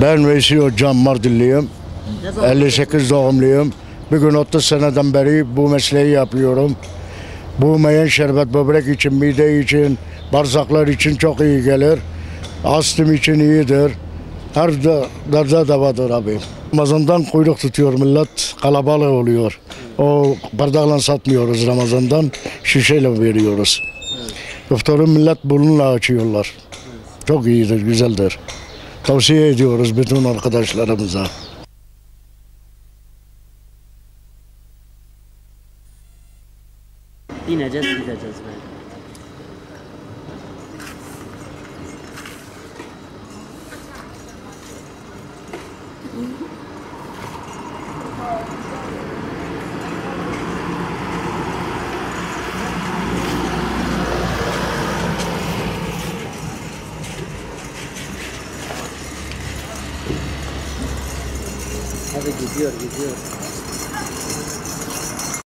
Ben Veysi Hocam Mardinliyim. 58 doğumluyum. Bugün 30 seneden beri bu mesleği yapıyorum. Bu meyen şerbet böbrek için, mide için, bağırsaklar için çok iyi gelir. Astım için iyidir. Her derde davadır abi. Ramazan'dan kuyruk tutuyor millet, kalabalık oluyor. O bardakla satmıyoruz Ramazan'dan, şişeyle veriyoruz. İftarı millet bununla açıyorlar. Çok iyidir, güzeldir. Tavsiye ediyoruz bütün arkadaşlarımıza. İneceğiz, gideceğiz böyle. Hadi gidiyor.